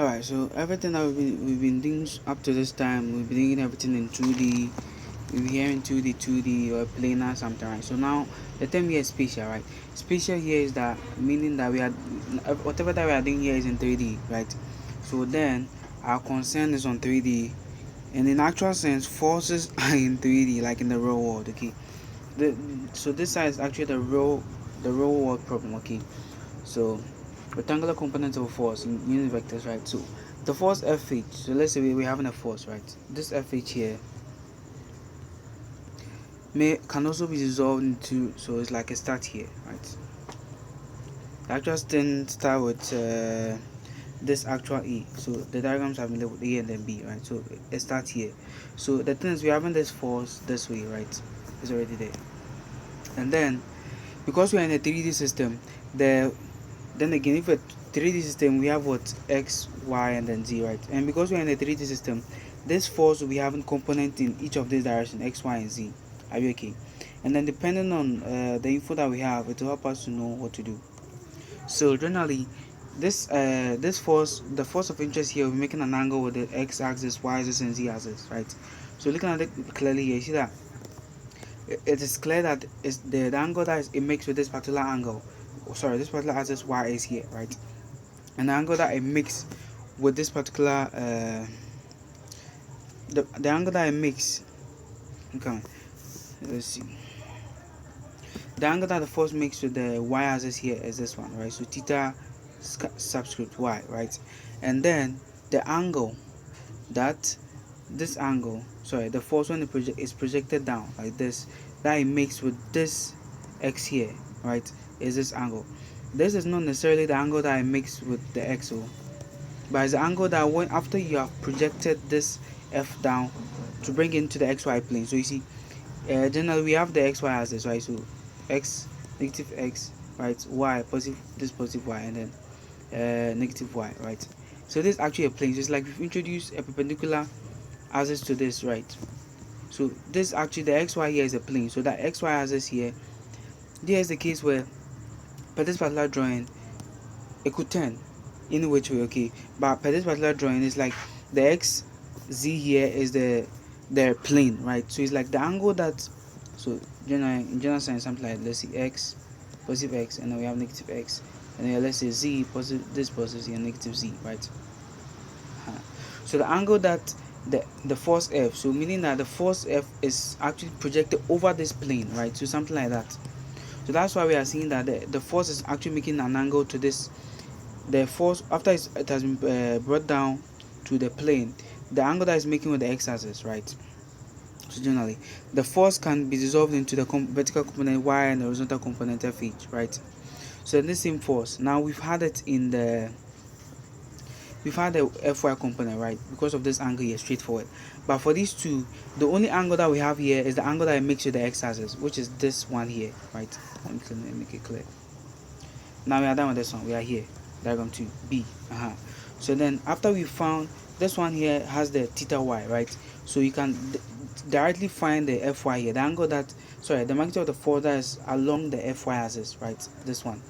Alright, so everything that we've been doing up to this time, we've been doing everything in 2D. We'll be hearing 2D or planar something, right? So now the term here is spatial, right? Spatial here is that meaning that we are whatever that we are doing here is in 3D, right? So then our concern is on 3D, and in actual sense, forces are in 3D, like in the real world. Okay, so this side is actually the real world problem. Okay, so rectangular components of a force in unit vectors, right? So the force Fh, so let's say we're having a force, right? This Fh here can also be dissolved into, so it's like a start here, right? The actual thing start with this actual E, so the diagrams have been labeled A and then B, right? So it starts here. So the thing is, we're having this force this way, right? It's already there. And then because we're in a 3D system, then again, if a 3D system, we have what, x, y, and then z, right? And because we're in a 3D system, this force will be having component in each of these directions, x, y, and z. Are you okay? And then depending on the info that we have, it will help us to know what to do. So generally, this force, the force of interest here, will be making an angle with the x-axis, y-axis, and z-axis, right? So looking at it clearly here, you see that it is clear that it's the angle that it makes with this particular angle, this particular axis y is here, right? And the angle that it makes with this particular the angle that it makes, okay, let's see, the angle that the force makes with the y axis here is this one, right? So theta subscript y, right? And then the angle that this angle, the force when it is projected down like this, that it makes with this x here, right, is this angle. This is not necessarily the angle that it makes with the xo, but it's the angle that when after you have projected this f down to bring it into the xy plane. So you see, generally we have the xy axis, right? So x, negative x, right, y, positive, this positive y, and then negative y, right? So this is actually a plane. So it's like we've introduced a perpendicular axis to this, right? So this actually, the xy here is a plane. So that xy axis here, there is the case where per this particular drawing it could turn in which way, okay, but per this particular drawing is like the x z here is the plane, right? So it's like the angle that, so in general sense, something like, let's see, x, positive x, and then we have negative x, and then let's say z, positive, this positive z, and negative z, right? So the angle that the force F, so meaning that the force F is actually projected over this plane, right? So something like that. So that's why we are seeing that the force is actually making an angle to this. The force after it has been brought down to the plane, the angle that is making with the x-axis, right? So generally, the force can be dissolved into the vertical component y and the horizontal component fh, right? So in this same force, now we've had it in the fy component, right? Because of this angle here, straightforward. But for these two, the only angle that we have here is the angle that it makes with the x-axis, which is this one here, right? Let me make it clear. Now we are done with this one. We are here, diagram 2b. So then after we found this one here has the theta y, right? So you can directly find the fy here, the angle that, the magnitude of the force that is along the fy axis, right? This one.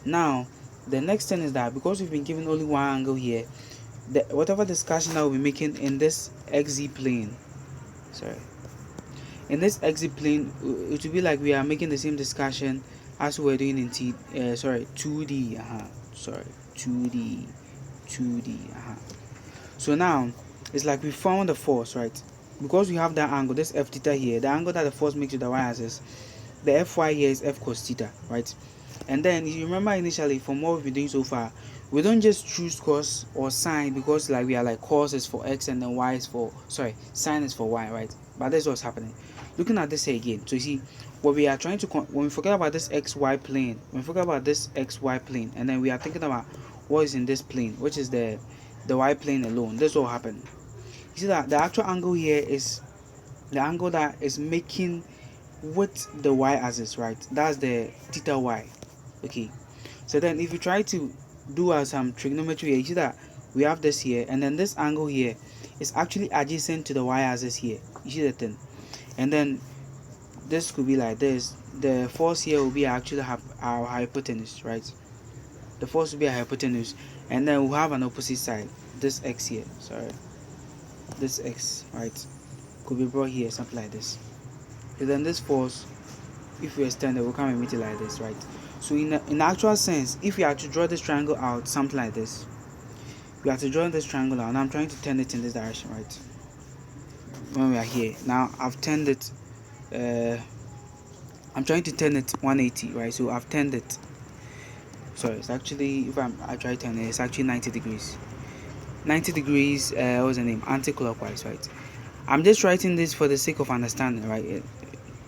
Now the next thing is that because we've been given only one angle here, whatever discussion that we'll be making in this xz plane, in this xz plane, it will be like we are making the same discussion as we were doing in 2D. 2D. So now it's like we found the force, right? Because we have that angle, this f theta here, the angle that the force makes with the y-axis, the fy here is f cos theta, right? And then you remember initially from what we've been doing so far, we don't just choose cos or sine because like we are like cos is for x and then y is for sine is for y, right? But that's what's happening. Looking at this here again, so you see what we are trying to when we forget about this xy plane, and then we are thinking about what is in this plane, which is the y plane alone. This will happen. You see that the actual angle here is the angle that is making with the y-axis, right? That's the theta y. Okay, so then if you try to do some trigonometry here, you see that we have this here, and then this angle here is actually adjacent to the y-axis here. You see the thing, and then this could be like this. The force here will be actually our hypotenuse, right? The force will be a hypotenuse, and then we'll have an opposite side. this x here, sorry, this x, right, could be brought here, something like this. And then this force, if we extend it, will come and meet it like this, right? So in actual sense, if we are to draw this triangle out, something like this, we have to draw this triangle out, and I'm trying to turn it in this direction, right? When we are here, now I've turned it, I'm trying to turn it 180, right? So I've turned it, sorry, it's actually, if I try to turn it, it's actually 90 degrees. 90 degrees, what's the name? Anti-clockwise, right? I'm just writing this for the sake of understanding, right?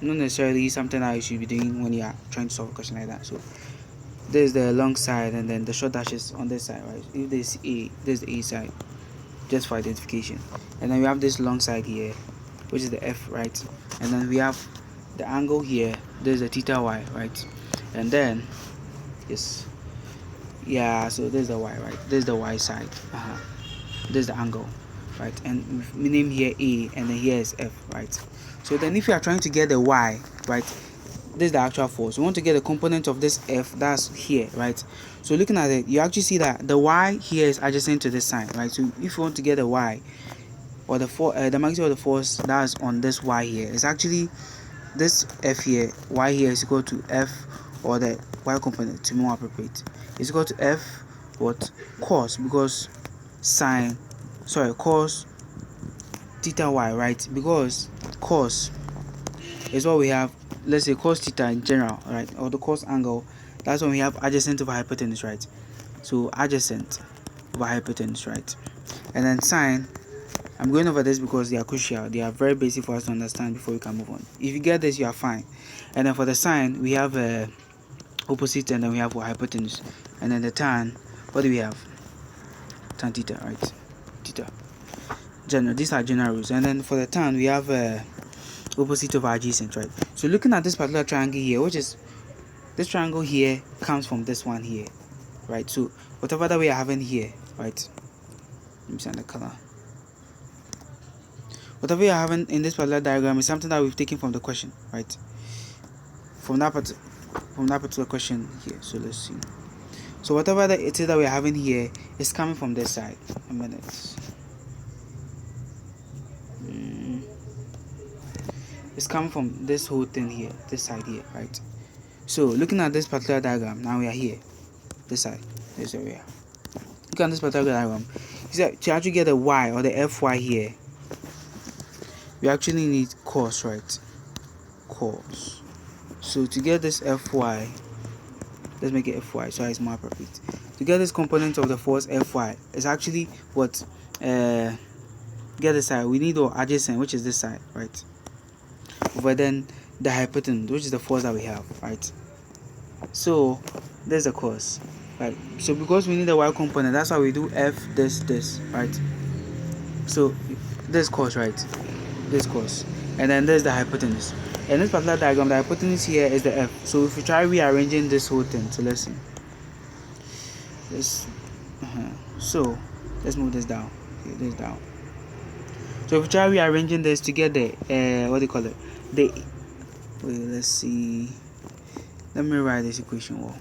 Not necessarily something that you should be doing when you are trying to solve a question like that. So there's the long side, and then the short dashes on this side, right? If there's A, there's the A side, just for identification. And then we have this long side here, which is the F, right? And then we have the angle here, there's the theta Y, right? And then, yes, yeah, so there's the Y, right? There's the Y side, there's the angle, right? And we name here A, and then here is F, right? So then if you are trying to get the Y, right, this is the actual force. We want to get a component of this F, that's here, right? So looking at it, you actually see that the Y here is adjacent to this side, right? So if you want to get the Y, or the magnitude of the force that's on this Y here, is actually this F here, Y here is equal to F, or the Y component, to be more appropriate, is equal to F what cos, because cos theta Y, right? Because cos is what we have, let's say cos theta in general, right? Or the cos angle, that's when we have adjacent over hypotenuse, right? So adjacent over hypotenuse, right? And then sine, I'm going over this because they are crucial, they are very basic for us to understand before we can move on. If you get this, you are fine. And then for the sine, we have opposite, and then we have hypotenuse. And then the tan, what do we have? Tan theta, right? Theta. General, these are general rules. And then for the tan, we have opposite of adjacent, right? So looking at this particular triangle here, which is this triangle here, comes from this one here, right? So whatever that we are having here, right? Let me send the color. Whatever we are having in this particular diagram is something that we've taken from the question, right? From that particular question here. So let's see. So whatever that it is that we are having here is coming from this side. A minute. It's coming from this whole thing here, this side here, right? So looking at this particular diagram, now we are here, this side, this is where we are. Look at this particular diagram. So to actually get the Y, or the Fy here, we actually need cos, right? Cos. So to get this Fy, let's make it Fy so it's more appropriate. To get this component of the force Fy is actually what get this side, we need the adjacent, which is this side, right? Over then the hypotenuse, which is the force that we have, right? So there's the cos, right? So because we need the Y component, that's why we do F this, right? So this cos, right? This cos, and then there's the hypotenuse. In this particular diagram, the hypotenuse here is the F. So if we try rearranging this whole thing, so let's see. So let's move this down. Okay, this down. So if we try rearranging this to get the what do you call it? Let's see. Let me write this equation. Well,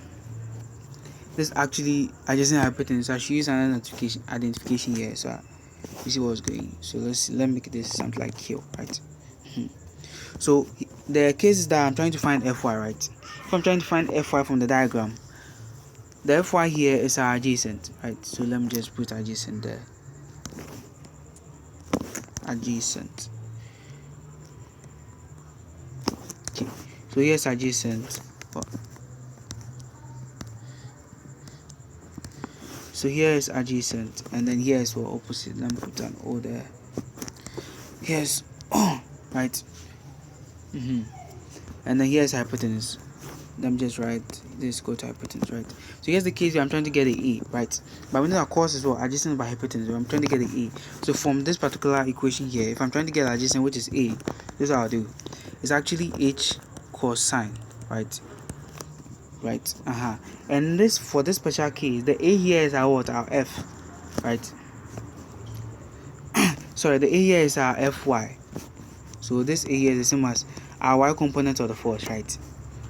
this actually adjacent hypotenuse. I should use an identification here, so you see what's going. So let's make this something like Q, right? So the case is that I'm trying to find Fy, right? If I'm trying to find Fy from the diagram, the Fy here is our adjacent, right? So let me just put adjacent there. Adjacent. Okay. So here's adjacent. So here is adjacent, and then here is for opposite. Let me put an O there. Here's right. And then here's hypotenuse. Let me just write this, go to hypotenuse, right? So here's the case where I'm trying to get the E, right? But we know our cos as well, adjacent by hypotenuse, I'm trying to get the E. So from this particular equation here, if I'm trying to get adjacent, which is A, this is how I'll do. It's actually H cosine, right? Right, and this, for this special case, the A here is our what? Our F, right? Sorry, the A here is our Fy. So this A here is the same as our Y component of the force, right?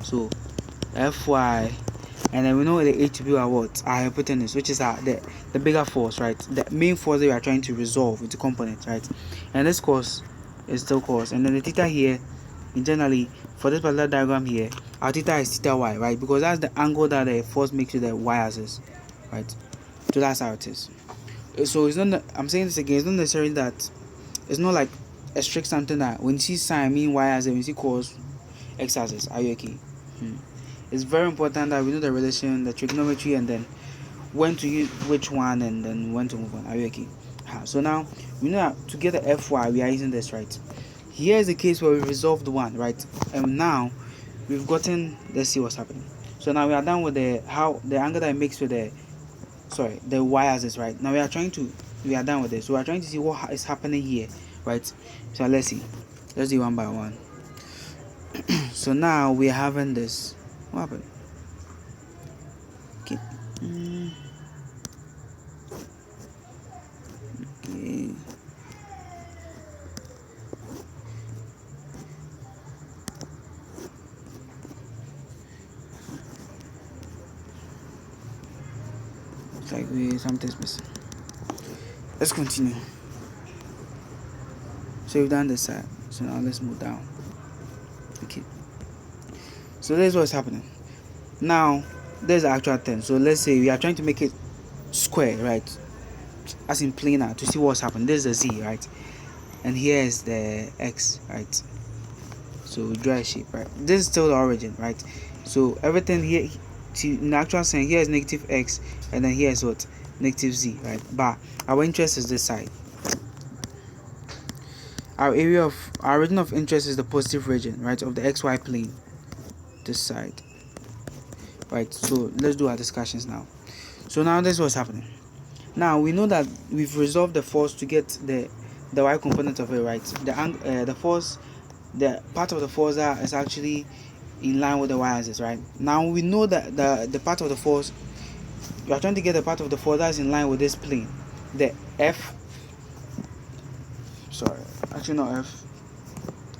So Fy and then we know the h to be our what, our hypotenuse, which is the bigger force, right? The main force that we are trying to resolve into components, right? And this cos is still cos, and then the theta here, internally for this particular diagram here, our theta is theta y, right? Because that's the angle that the force makes to the y-axis, right? So that's how it is. So it's not, I'm saying this again, it's not necessarily that, it's not like a strict something that when you see sine mean y-axis, when you see cos x-axis. Are you okay? It's very important that we know the relation, the trigonometry, and then when to use which one, and then when to move on. Are you okay? So now we know that to get the fy we are using this, right? Here is the case where we resolved one, right? And now we've gotten, let's see what's happening. So now we are done with the angle that it makes with the y-axis, right? Now we are done with this. So we are trying to see what is happening here, right? So let's do one by one. So now we are having this. What happened? Okay. Okay. It's like something's missing. Let's continue. So we've done this side. So now let's move down. Okay. So this is what's happening. Now there's the actual thing. So let's say we are trying to make it square, right? As in planar, to see what's happening. This is the z, right? And here is the x, right? So we draw a shape, right? This is still the origin, right? So everything here, in the actual sense, here is negative x, and then here is what? Negative z, right? But our interest is this side. Our region of interest is the positive region, right, of the xy plane, this side, right? So let's do our discussions now. So now this is what's happening. Now we know that we've resolved the force to get the y component of it, right? The force, the part of the force that is actually in line with the y-axis, right? Now we know that the part of the force, we are trying to get the part of the force that's in line with this plane, the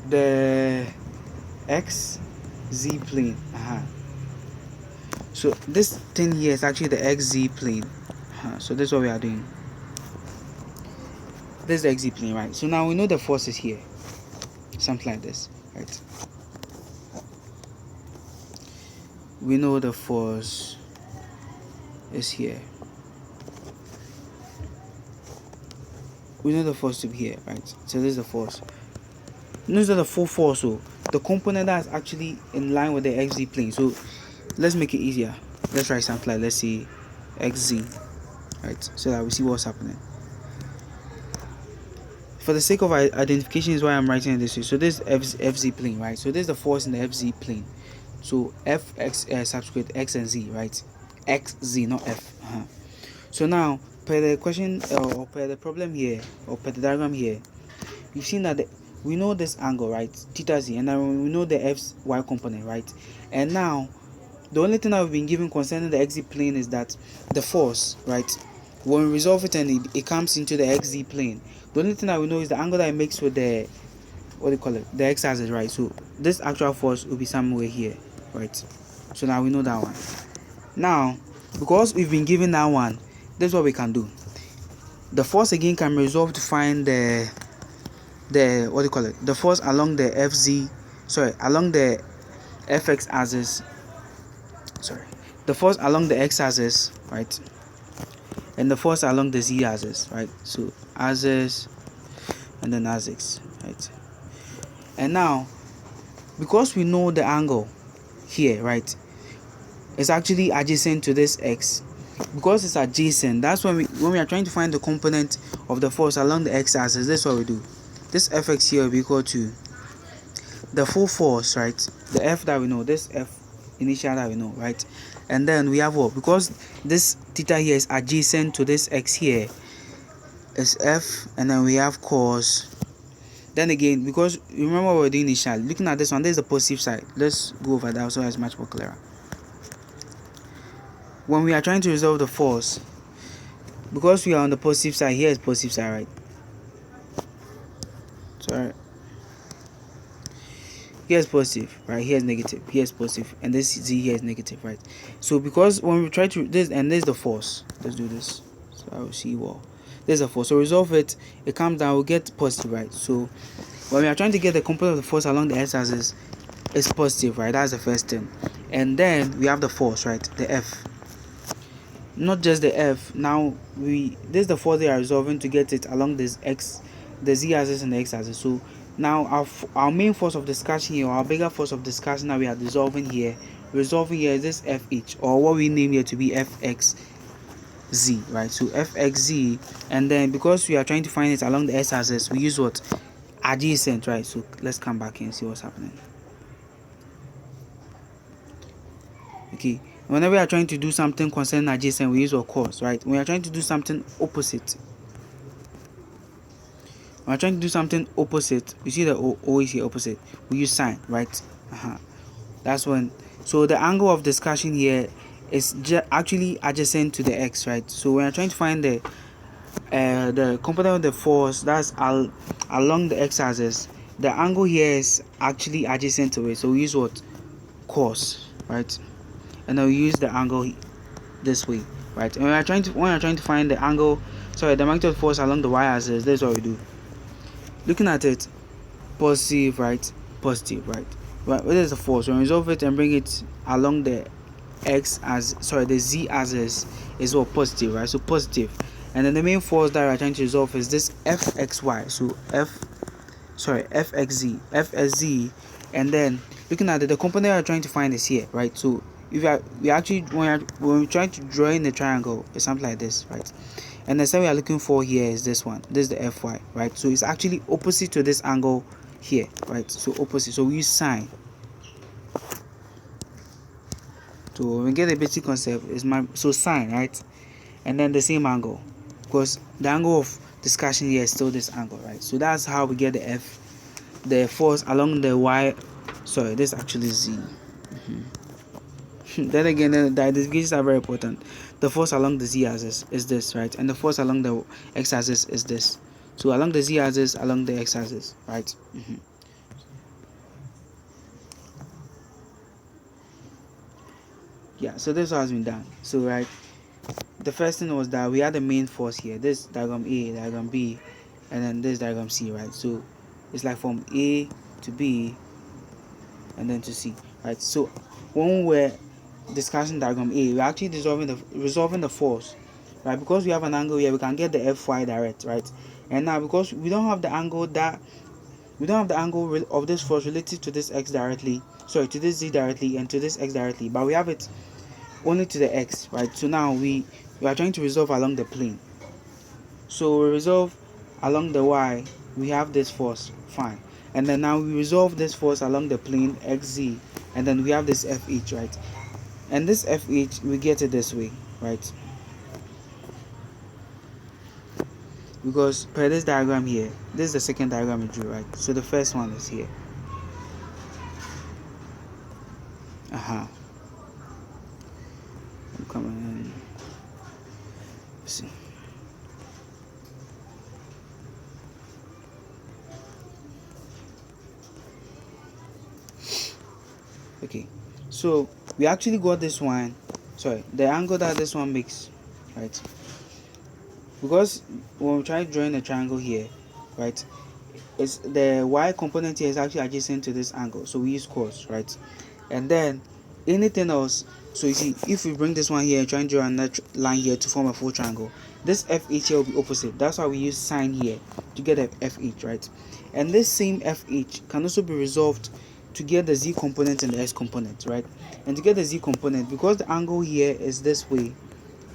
the xz plane. So this thing here is actually the xz plane. So this is what we are doing. This is the xz plane, right? So now we know the force is here, something like this, right? We know the force is here. We know the force to be here, right? So this is the force. Notice that the full force, so the component that is actually in line with the xz plane. So let's make it easier. Let's write something like, let's say xz, right? So that we see what's happening. For the sake of identification is why I'm writing it this way. So this is fz plane, right? So this is the force in the fz plane. So fx subscript x and z, right? xz, not f. So now per the question or per the problem here, or per the diagram here, you've seen that we know this angle, right? Theta z, and then we know the fy component, right? And now the only thing that we've been given concerning the xz plane is that the force, right, when we resolve it and it comes into the xz plane, the only thing that we know is the angle that it makes with the, what do you call it, the x-axis, right? So this actual force will be somewhere here, right? So now we know that one. Now because we've been given that one, this is what we can do. The force again can resolve to find the what do you call it, the force along the along the fx axis, the force along the x-axis, right, and the force along the z-axis, right? So axis and then axis, right? And now because we know the angle here, right, it's actually adjacent to this x. Because it's adjacent, that's when we are trying to find the component of the force along the x-axis. This is what we do. This fx here will be equal to the full force, right? The f that we know, this f initial that we know, right? And then we have what? Because this theta here is adjacent to this x here, is f, and then we have cos. Then again, because remember what we're doing initially, looking at this one, this is the positive side. Let's go over that so it's much more clearer. When we are trying to resolve the force, because we are on the positive side, here is positive side, right? Sorry. here is positive, right? Here is negative, here is positive, and this z here is negative, right? So because when we try to this, and this is the force, let's do this so I will see well. There's a force, so resolve it, it comes down, we get positive, right? So when we are trying to get the component of the force along the x-axis, it's positive, right? That's the first thing. And then we have the force, right? The F, not just the F. Now this is the force they are resolving to get it along this x, the z-axis and the x-axis. So now our main force of discussion here, or our bigger force of discussion that we are resolving here is this FH, or what we name here to be FXZ, right? So FXZ, and then because we are trying to find it along the x-axis, we use what? Adjacent, right? So let's come back and see what's happening. Okay, whenever we are trying to do something concerning adjacent, we use of course, right? When we are trying to do something opposite, you see the O is here, opposite, we use sine, right? That's when, so the angle of discussion here is actually adjacent to the x, right? So when we're trying to find the component of the force that's along the x-axis, the angle here is actually adjacent to it, so we use what? Cos, right? And then we use the angle this way, right? And when we're trying to find the angle, sorry, the magnitude of force along the y-axis, this is what we do. Looking at it, positive, right? Positive, right? What is the force? When we resolve it and bring it along the the z-axis is what? Positive, right? So positive. And then the main force that we're trying to resolve is this fxy. So fxz, and then looking at it, the component we're trying to find is here, right? So if we actually when we're trying to draw in the triangle, it's something like this, right? And the side we are looking for here is this one. This is the fy, right? So it's actually opposite to this angle here, right? So opposite. So we use sine. So when we get the basic concept, is so sine, right? And then the same angle, because the angle of discussion here is still this angle, right? So that's how we get the force along the y. Sorry, this is actually z. Then again, the identifications are very important. The force along the z-axis is this, right? And the force along the x-axis is this. So along the z-axis, along the x-axis, right? Yeah, so this has been done. So right, the first thing was that we had the main force here. This diagram A, diagram B, and then this diagram C, right? So it's like from A to B and then to C, right? So when we're discussing diagram A, we're actually resolving the force, right? Because we have an angle here, we can get the Fy direct, right? And now because we don't have the angle of this force related to this x directly, sorry, to this z directly and to this x directly, but we have it only to the x, right? So now we are trying to resolve along the plane. So we resolve along the y, we have this force, fine. And then now we resolve this force along the plane xz, and then we have this fh, right? And this fh, we get it this way, right? Because per this diagram here, this is the second diagram we drew, right? So the first one is here. Come on. Let's see. Okay, so we actually got this one, sorry, the angle that this one makes, right? Because when we try drawing a triangle here, right, it's the y component here is actually adjacent to this angle, so we use cos, right? And then anything else, so you see, if we bring this one here and try and draw another line here to form a full triangle, this fh here will be opposite. That's why we use sine here to get a fh, right? And this same fh can also be resolved to get the z component and the s component, right? And to get the z component, because the angle here is this way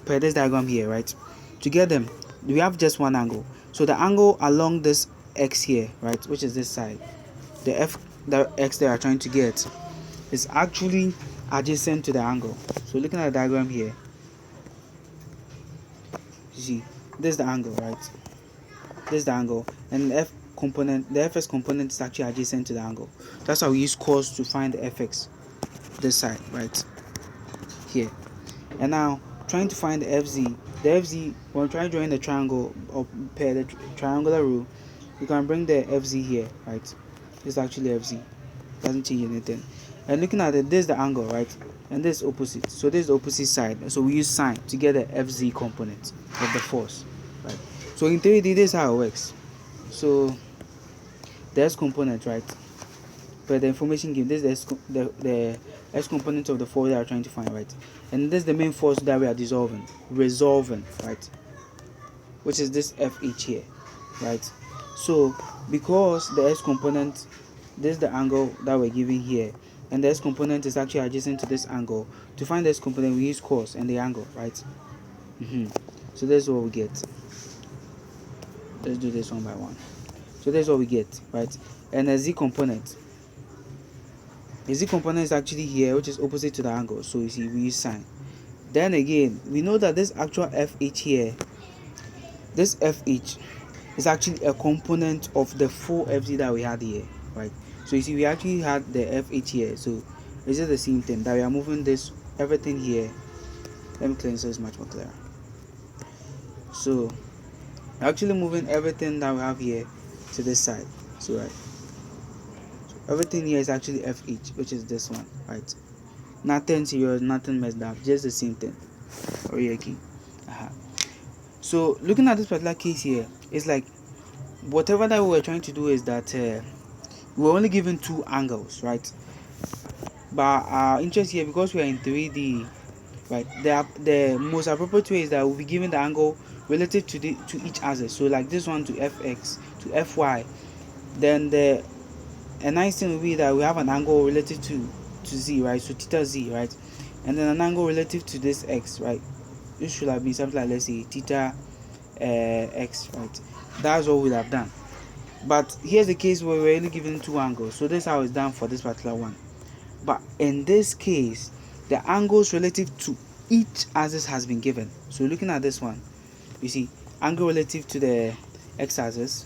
per this diagram here, right? To get them, we have just one angle. So the angle along this x here, right, which is this side, the x they are trying to get is actually adjacent to the angle. So looking at the diagram here, you see, this is the angle, right? This is the angle, and the fs component is actually adjacent to the angle. That's why we use cos to find the fx this side, right here. And now trying to find the fz, when trying drawing the triangle or pair the triangular rule, you can bring the fz here, right? This is actually fz. doesn't change anything. And looking at it, this is the angle, right? And this is opposite. So this is the opposite side. So we use sine to get the FZ component of the force, right? So in 3D, this is how it works. So the S component, right? But the information given, this is the S component of the force that we're trying to find, right? And this is the main force that we are resolving, right? Which is this FH here, right? So because the S component, this is the angle that we're giving here, and the S component is actually adjacent to this angle. To find the S component, we use cos and the angle, right? So that's what we get. Let's do this one by one. So that's what we get, right? And the Z component. The Z component is actually here, which is opposite to the angle. So you see, we use sine. Then again, we know that this actual FH here, this FH is actually a component of the full FZ that we had here, right? So you see, we actually had the FH here. So it's just the same thing that we are moving this everything here. Let me clean so it's much more clear. So actually moving everything that we have here to this side. So right, so everything here is actually FH, which is this one, right? Nothing serious, nothing messed up, just the same thing. Okay. So looking at this particular case here, it's like whatever that we were trying to do is that we're only given two angles, right? But our interest here, because we are in 3D, right, the most appropriate way is that we'll be given the angle relative to each axis. So like this one to fx to fy. Then a nice thing will be that we have an angle relative to z, right? So theta z, right? And then an angle relative to this x, right? This should have been something like, let's say, theta x, right? That's what we'll have done. But here's the case where we're only given two angles. So this is how it's done for this particular one. But in this case, the angles relative to each axis has been given. So looking at this one, you see angle relative to the x-axis,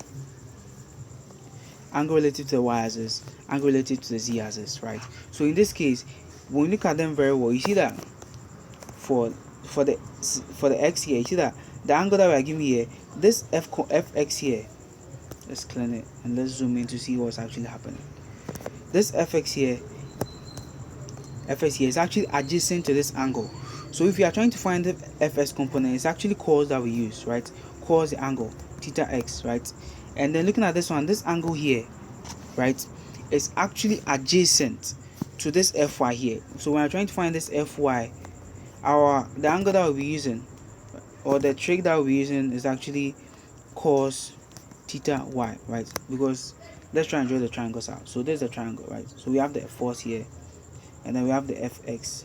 angle relative to the y-axis, angle relative to the z-axis, right? So in this case, when you look at them very well, you see that for the x here, you see that the angle that we are giving here, this fx here, let's clean it and let's zoom in to see what's actually happening. This fx here is actually adjacent to this angle. So if you are trying to find the fs component, it's actually cos that we use, right? Cos the angle theta x, right? And then looking at this one, this angle here, right, is actually adjacent to this fy here. So when we're trying to find this fy, the angle that we'll be using, or the trick that we'll be using, is actually cos theta y, right? Because let's try and draw the triangles out. So there's the triangle, right? So we have the force here, and then we have the fx,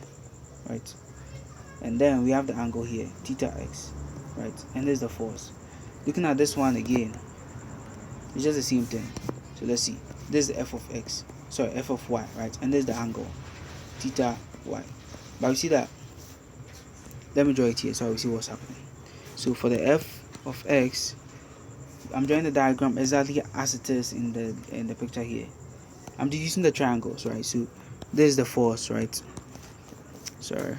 right? And then we have the angle here, theta x, right? And there's the force. Looking at this one again, it's just the same thing. So let's see. This is the f of y, right? And there's the angle, theta y. But we see that, let me draw it here so we see what's happening. So for the f of x, I'm drawing the diagram exactly as it is in the picture here. I'm just using the triangles, right? So this is the force, right? Sorry.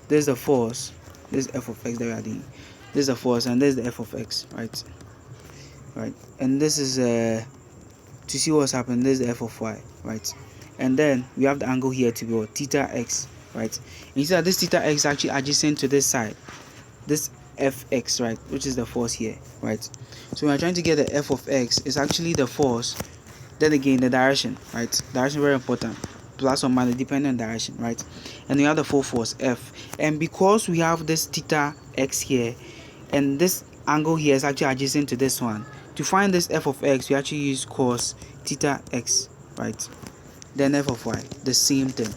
This is the force. This is f of x that we are doing. This is the force, and this is the f of x, right? Right. And this is to see what's happening. This is the f of y, right? And then we have the angle here to be theta x, right? And you see that this theta x is actually adjacent to this side, this fx, right, which is the force here, right? So when we're trying to get the f of x, it's actually the force, then again the direction, right? Direction very important, plus or minus depending on direction, right? And we have the full force f, and because we have this theta x here, and this angle here is actually adjacent to this one, to find this f of x, we actually use cos theta x, right? Then f of y, the same thing,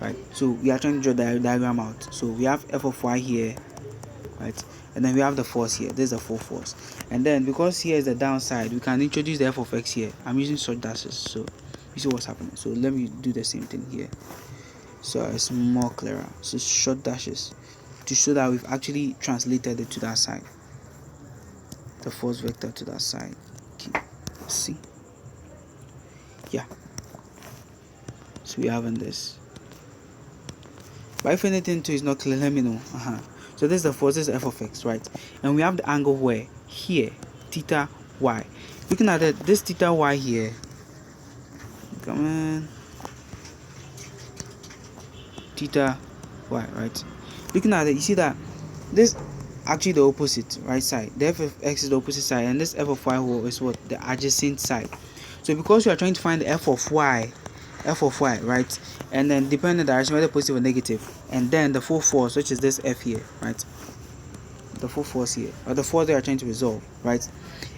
right? So we are trying to draw the diagram out. So we have f of y here, right? And then we have the force here. There's the full force. And then because here is the downside, we can introduce the f of x here. I'm using short dashes, so you see what's happening. So let me do the same thing here, so it's more clearer. So short dashes to show that we've actually translated it to that side, the force vector to that side. Okay, let's see. Yeah, so we have in this. But if anything too is not clear, let me know. So this is the force, this is f of x, right? And we have the angle where here, theta y. Looking at it, this theta y here, come on, theta y, right? Looking at it, you see that this actually the opposite right side. The f of x is the opposite side, and this f of y is what? The adjacent side. So because you are trying to find the f of y, right, and then depending on the direction, whether positive or negative, and then the full force, which is this f here, right, the full force here, or the force they are trying to resolve, right?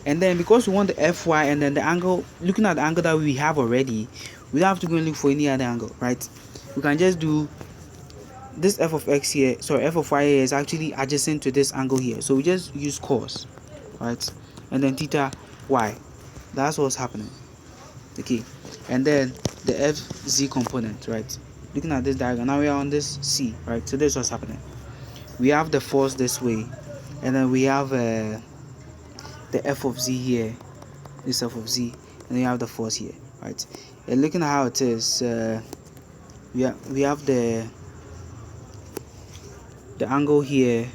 And then because we want the fy and then the angle, looking at the angle that we have already, we don't have to go and look for any other angle, right? We can just do this f of x here, sorry, f of y here is actually adjacent to this angle here, so we just use cos, right? And then theta y, that's what's happening. Okay, and then the fz component, right? Looking at this diagram, now we are on this c, right? So this is what's happening. We have the force this way, and then we have the f of z here, this f of z, and then you have the force here, right? And looking at how it is, we have the angle here,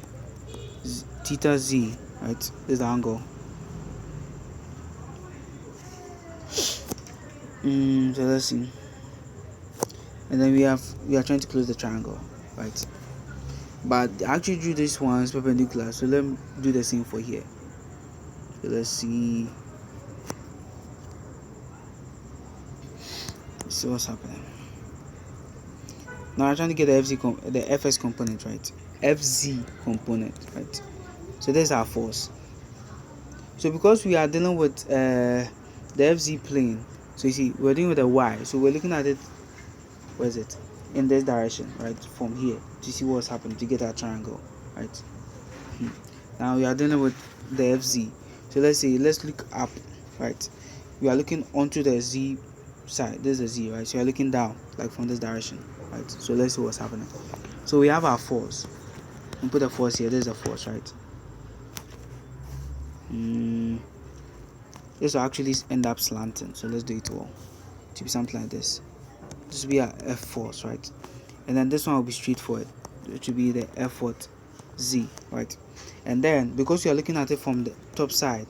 theta z, right? This is the angle. So let's see. And then we are trying to close the triangle, right? But I actually drew this one as perpendicular, so let me do the same for here. So let's see. So what's happening? Now I'm trying to get the fs component, right? Fz component, right? So there's our force. So because we are dealing with the fz plane, so you see we're dealing with a y, so we're looking at it, where is it, in this direction, right, from here to see what's happening to get our triangle, right? Now we are dealing with the fz, so let's look up, right? We are looking onto the z side, this is the z, right? So you're looking down, like from this direction, right? So let's see what's happening. So we have our force, we put a force here, there's a force, right? This will actually end up slanting, so let's do it all to be something like this. This will be our f force, right? And then this one will be straight forward, which will be the f what, z, right? And then because you are looking at it from the top side,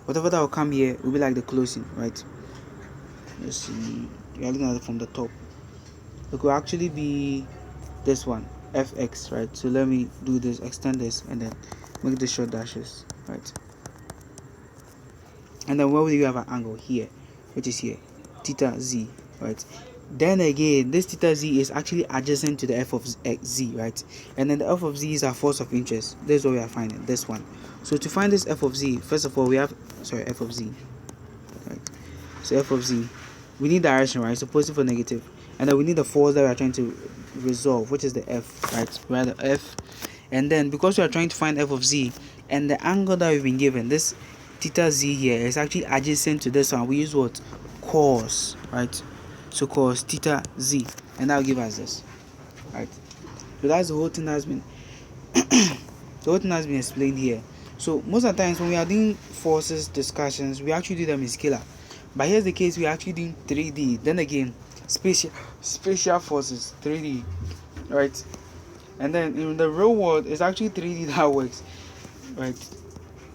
whatever that will come here will be like the closing, right? Let's see, you are looking at it from the top, it will actually be this one, fx, right? So let me do this, extend this, and then make the short dashes, right? And then where will you have an angle here, which is here, theta z, right? Then again, this theta z is actually adjacent to the f of z, right? And then the f of z is our force of interest. This is what we are finding, this one. So to find this f of z, first of all we have, f of z, right? So f of z, we need direction, right? So positive or negative, and then we need the force that we are trying to resolve, which is the f, right? We have the f, and then because we are trying to find f of z, and the angle that we've been given, this theta z here, is actually adjacent to this one, we use what, cos, right? So cos theta z, and that will give us this, right? So that's the whole thing that's been the whole thing has been explained here. So most of the times when we are doing forces discussions, we actually do them in scalar, but here's the case, we are actually doing 3D. Then again, spatial forces, 3D, right? And then in the real world, it's actually 3D that works, right?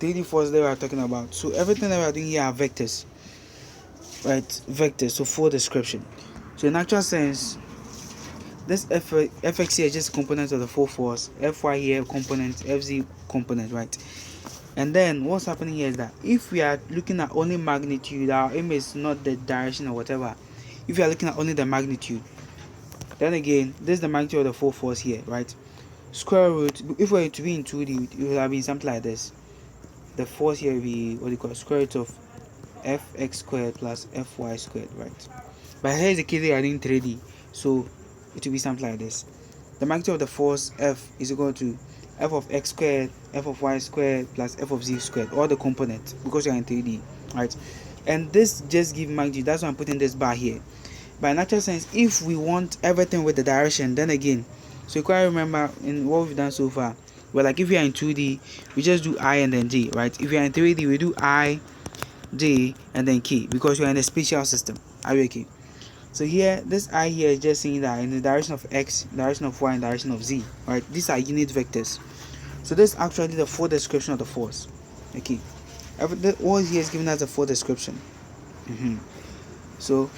3D force that we are talking about. So everything that we are doing here are vectors, right? Vectors, so full description. So in actual sense, this fx here is just component of the full force, fy here component, fz component, right? And then what's happening here is that if we are looking at only magnitude, our aim is not the direction or whatever. If you are looking at only the magnitude, then again, this is the magnitude of the full force here, right? Square root, if we were to be in 2D, it would have been something like this. The force here will be what you call square root of fx squared plus fy squared, right? But here is the case they are in 3D, so it will be something like this. The magnitude of the force F is equal to f of x squared, f of y squared plus f of z squared, all the components, because you are in 3D, right? And this just gives magnitude, that's why I'm putting this bar here. But in actual sense, if we want everything with the direction, then again, so you quite remember in what we've done so far, well, like if we are in 2D, we just do I and then J, right? If we are in 3D, we do I, J, and then K, because we are in a spatial system. Are you okay? So here, this I here is just saying that in the direction of X, direction of Y, and direction of Z, right? These are unit vectors. So this is actually the full description of the force. Okay, all here is given as a full description. So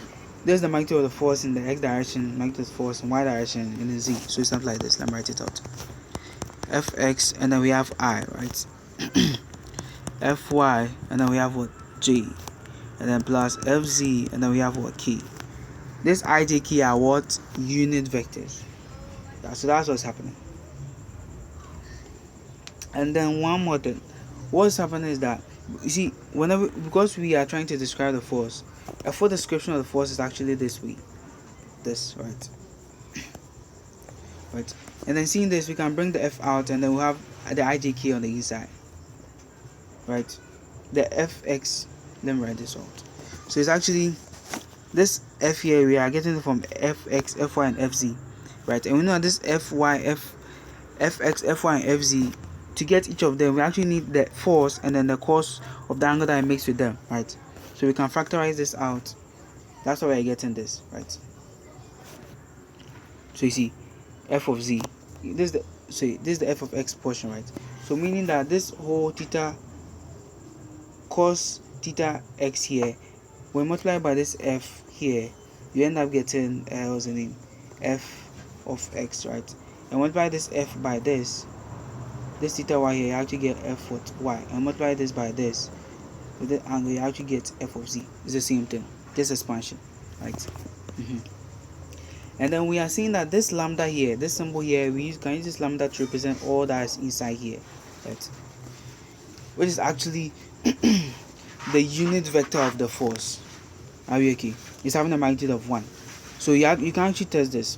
There's the magnitude of the force in the x direction, magnitude of the force in y direction, and in z. So it's something like this. Let me write it out. Fx, and then we have I, right? Fy, and then we have what? J, and then plus Fz, and then we have what? K. This I, J, K are what? Unit vectors. So that's what's happening. And then one more thing. What's happening is that, you see, whenever, because we are trying to describe the force, a full description of the force is actually this way. This, right? Right. And then seeing this, we can bring the F out, and then we'll have the IJK on the inside. Right? The Fx, let me write this out. So it's actually this F here, we are getting it from Fx, Fy, and Fz. Right? And we know this Fy, Fx, Fy, and Fz, to get each of them, we actually need the force and then the cos of the angle that it makes with them. Right? So we can factorize this out. That's why we're getting this. Right? So you see, f of z, this is the f of x portion, right? So meaning that this whole theta, cos theta x here, when multiplied by this f here, you end up getting what's the name, f of x, right? And multiply this f by this theta y here, you actually get f of y, and multiply this by this with the angle, you actually get f of z. It's the same thing, just expansion, right? And then we are seeing that this lambda here, this symbol here, can use this lambda to represent all that is inside here, right? Which is actually the unit vector of the force. Are we okay? It's having a magnitude of 1. So you can actually test this.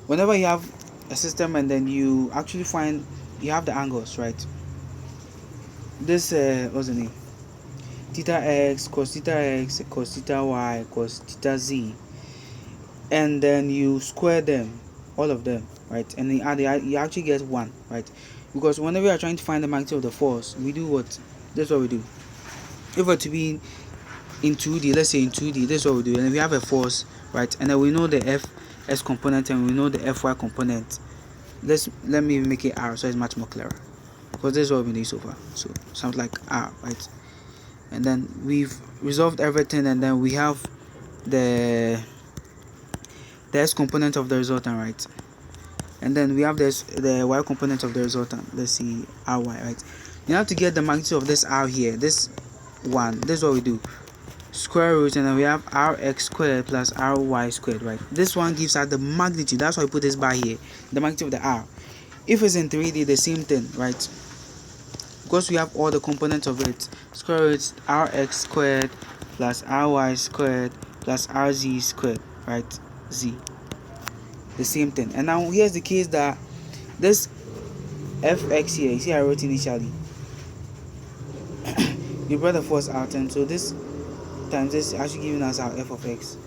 Whenever you have a system and then you actually find you have the angles, right? This what's the name? Theta x, cos theta y, cos theta z. And then you square them, all of them, right? And you actually get 1, right? Because whenever we are trying to find the magnitude of the force, we do what? That's what we do. If we're to be in 2D, let's say in 2D, this is what we do. And we have a force, right? And then we know the Fs component and we know the Fy component. Let me make it R so it's much more clearer. Because this is what we do so far. So sounds like R, right? And then we've resolved everything, and then we have the S component of the resultant, right? And then we have the y component of the resultant. Let's see, ry, right? You have to get the magnitude of this r here, this one. This is what we do: square root, and then we have rx squared plus ry squared, right? This one gives us the magnitude. That's why I put this bar here, the magnitude of the r. If it's in 3D, the same thing, right? Because we have all the components of it: square root rx squared plus ry squared plus rz squared, right? Z, the same thing. And now here's the case that this fx here, you see I wrote initially, you brought the force out, and so this times this is actually giving us our f of x,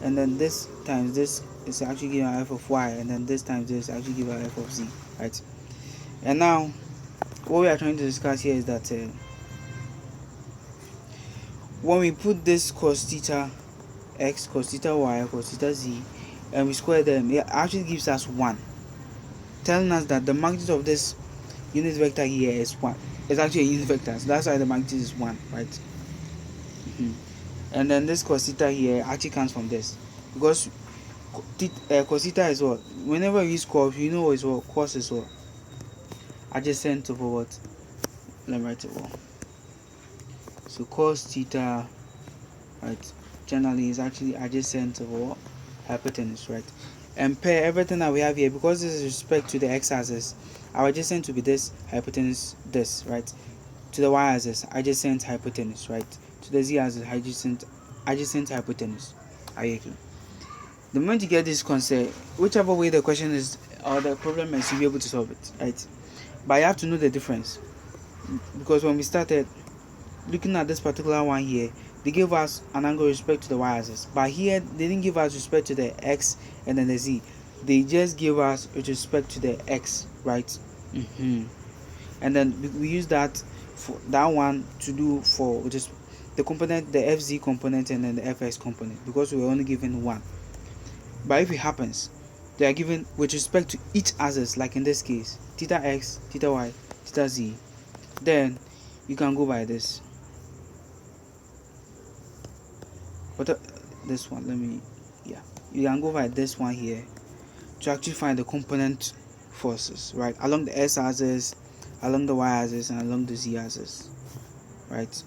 and then this times this is actually giving our f of y, and then this times this actually give our f of z, right? And now what we are trying to discuss here is that when we put this cos theta x, cos theta y, cos theta z, and we square them, it actually gives us 1, telling us that the magnitude of this unit vector here is 1. It's actually a unit vector, so that's why the magnitude is 1, right? And then this cos theta here actually comes from this, because cos theta is what? Whenever we use cos, you know is what? Cos is what? Adjacent over what? Let me write it well. So cos theta, right, generally is actually adjacent over hypotenuse, right? And pair everything that we have here, because this is respect to the x-axis, our adjacent will be this, hypotenuse this, right? To the y-axis, adjacent hypotenuse, right? To the z-axis, adjacent hypotenuse. Are you okay? The moment you get this concept, whichever way the question is or the problem is, you'll be able to solve it, right? But you have to know the difference, because when we started looking at this particular one here, they gave us an angle with respect to the y-axis, but here they didn't give us respect to the x and then the z. They just gave us with respect to the x, right? And then we use that for that one to do for just the component, the fz component and then the fx component, because we were only given 1. But if it happens they are given with respect to each axis, like in this case theta x, theta y, theta z, then you can go by this. But this one, let me you can go by this one here to actually find the component forces, right, along the s axis, along the y axis, and along the z axis, right.